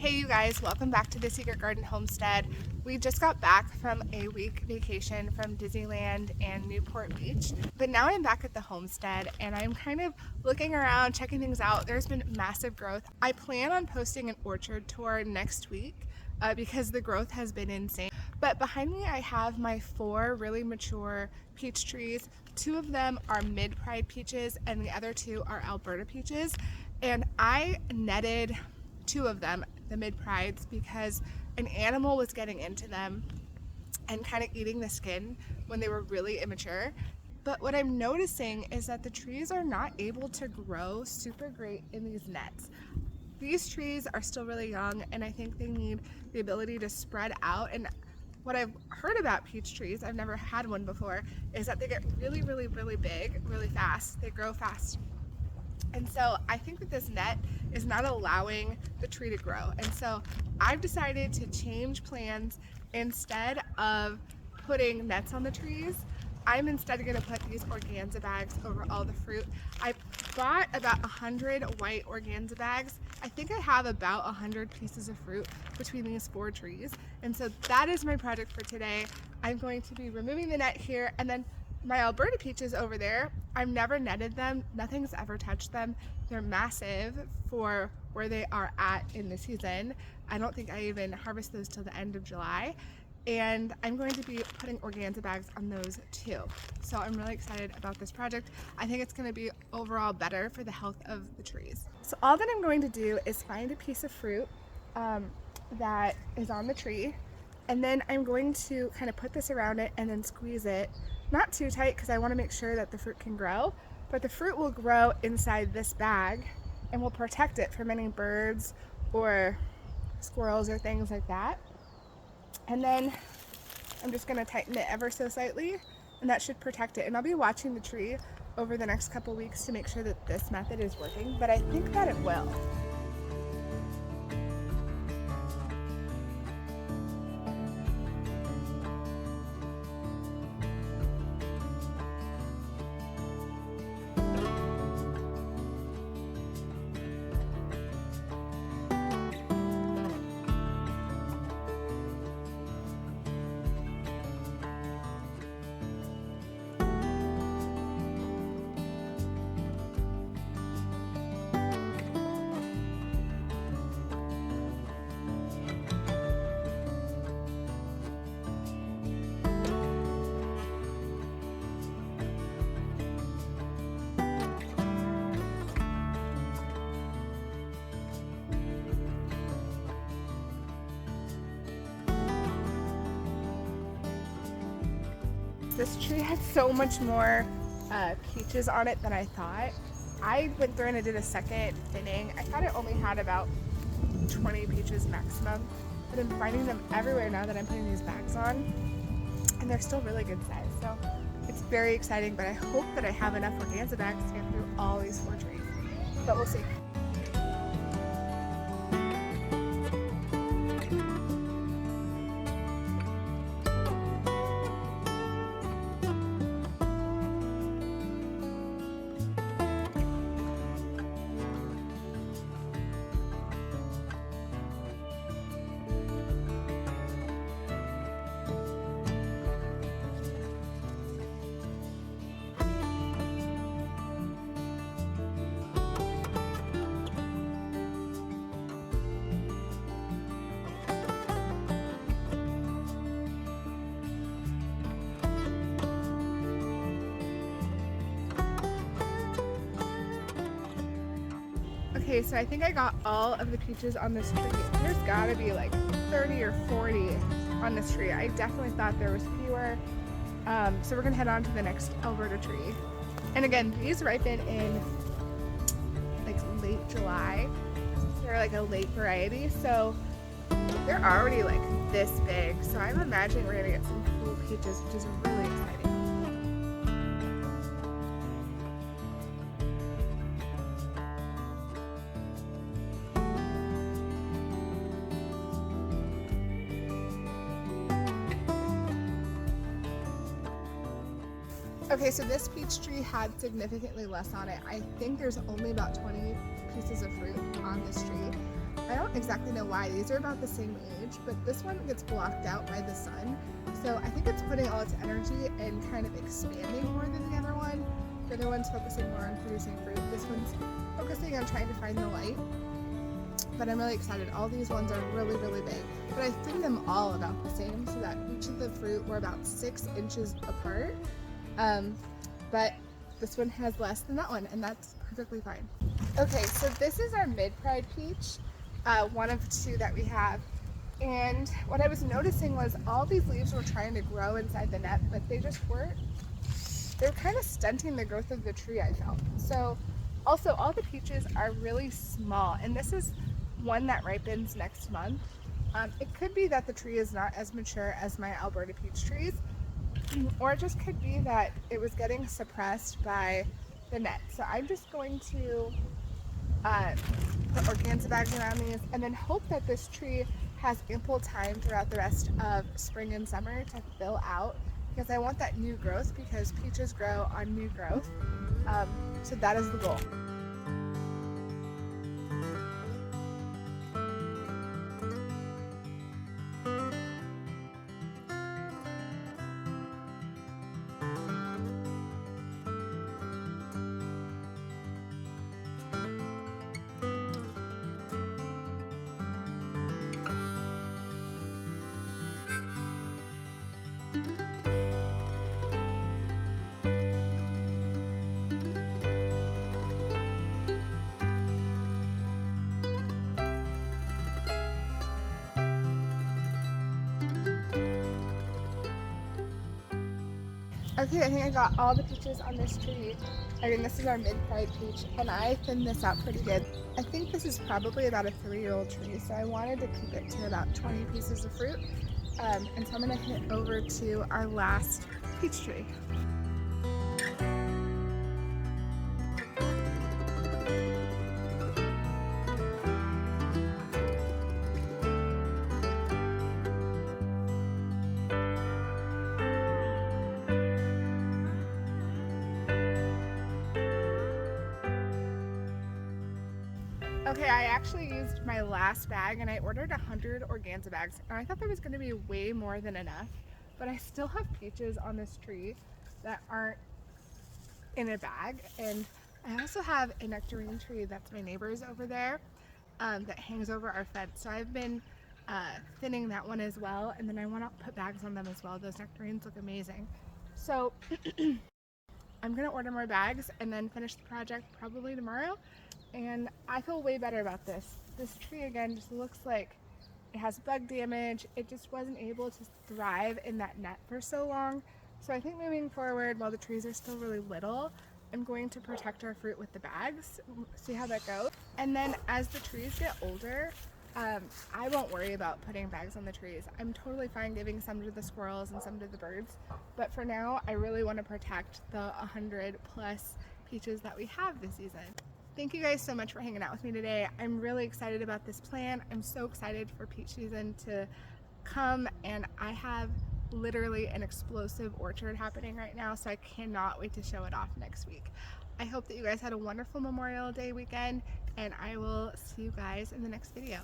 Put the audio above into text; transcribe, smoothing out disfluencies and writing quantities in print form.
Hey you guys, welcome back to the Secret Garden Homestead. We just got back from a week vacation from Disneyland and Newport Beach, but now I'm back at the homestead and I'm kind of looking around, checking things out. There's been massive growth. I plan on posting an orchard tour next week because the growth has been insane. But behind me I have my 4 really mature peach trees. 2 of them are mid-pride peaches and the other 2 are Alberta peaches. And I netted 2 of them, the mid-prides, because an animal was getting into them and kind of eating the skin when they were really immature. But what I'm noticing is that the trees are not able to grow super great in these nets. These trees are still really young and I think they need the ability to spread out. And what I've heard about peach trees, I've never had one before, is that they get really big really fast. They grow fast. And so I think that this net is not allowing the tree to grow. And so I've decided to change plans. Instead of putting nets on the trees, I'm instead going to put these organza bags over all the fruit. I bought about 100 white organza bags. I think I have about 100 pieces of fruit between these 4 trees. And so that is my project for today. I'm going to be removing the net here, and then my Alberta peaches over there, I've never netted them. Nothing's ever touched them. They're massive for where they are at in the season. I don't think I even harvest those till the end of July. And I'm going to be putting organza bags on those too. So I'm really excited about this project. I think it's going to be overall better for the health of the trees. So all that I'm going to do is find a piece of fruit that is on the tree. And then I'm going to kind of put this around it and then squeeze it. Not too tight because I want to make sure that the fruit can grow, but the fruit will grow inside this bag and will protect it from any birds or squirrels or things like that. And then I'm just going to tighten it ever so slightly, and that should protect it. And I'll be watching the tree over the next couple weeks to make sure that this method is working, but I think that it will. This tree had so much more peaches on it than I thought. I went through and I did a second thinning. I thought it only had about 20 peaches maximum, but I'm finding them everywhere now that I'm putting these bags on, and they're still really good size. So it's very exciting, but I hope that I have enough organza bags to get through all these 4 trees, but we'll see. Okay, so I think I got all of the peaches on this tree. There's gotta be like 30 or 40 on this tree. I definitely thought there was fewer. So we're gonna head on to the next Alberta tree. And again, these ripen in like late July. They're like a late variety, so they're already like this big. So I'm imagining we're gonna get some cool peaches, which is really exciting. Okay, so this peach tree had significantly less on it. I think there's only about 20 pieces of fruit on this tree. I don't exactly know why. These are about the same age, but this one gets blocked out by the sun. So I think it's putting all its energy and kind of expanding more than the other one. The other one's focusing more on producing fruit. This one's focusing on trying to find the light. But I'm really excited. All these ones are really, really big. But I thinned them all about the same so that each of the fruit were about 6 inches apart. But this one has less than that one, and that's perfectly fine. Okay, so this is our mid-pride peach, one of 2 that we have. And what I was noticing was all these leaves were trying to grow inside the net, but they just weren't. They were kind of stunting the growth of the tree, I felt. So also all the peaches are really small, and this is one that ripens next month. It could be that the tree is not as mature as my Alberta peach trees, or it just could be that it was getting suppressed by the net. So I'm just going to put organza bags around these and then hope that this tree has ample time throughout the rest of spring and summer to fill out, because I want that new growth, because peaches grow on new growth. So that is the goal. Okay, I think I got all the peaches on this tree. I mean, this is our mid-pride peach, and I thinned this out pretty good. I think this is probably about a 3-year-old tree, so I wanted to keep it to about 20 pieces of fruit. And so I'm gonna hit over to our last peach tree. Okay, I actually used my last bag and I ordered 100 organza bags, and I thought there was going to be way more than enough, but I still have peaches on this tree that aren't in a bag. And I also have a nectarine tree that's my neighbor's over there, that hangs over our fence. So I've been thinning that one as well, and then I want to put bags on them as well. Those nectarines look amazing. So I'm gonna order more bags and then finish the project probably tomorrow. And I feel way better about this. This tree again just looks like it has bug damage. It just wasn't able to thrive in that net for so long. So I think moving forward, while the trees are still really little, I'm going to protect our fruit with the bags, see how that goes. And then as the trees get older, I won't worry about putting bags on the trees. I'm totally fine giving some to the squirrels and some to the birds. But for now, I really want to protect the 100 plus peaches that we have this season. Thank you guys so much for hanging out with me today. I'm really excited about this plan. I'm so excited for peach season to come, and I have literally an explosive orchard happening right now, so I cannot wait to show it off next week. I hope that you guys had a wonderful Memorial Day weekend, and I will see you guys in the next video.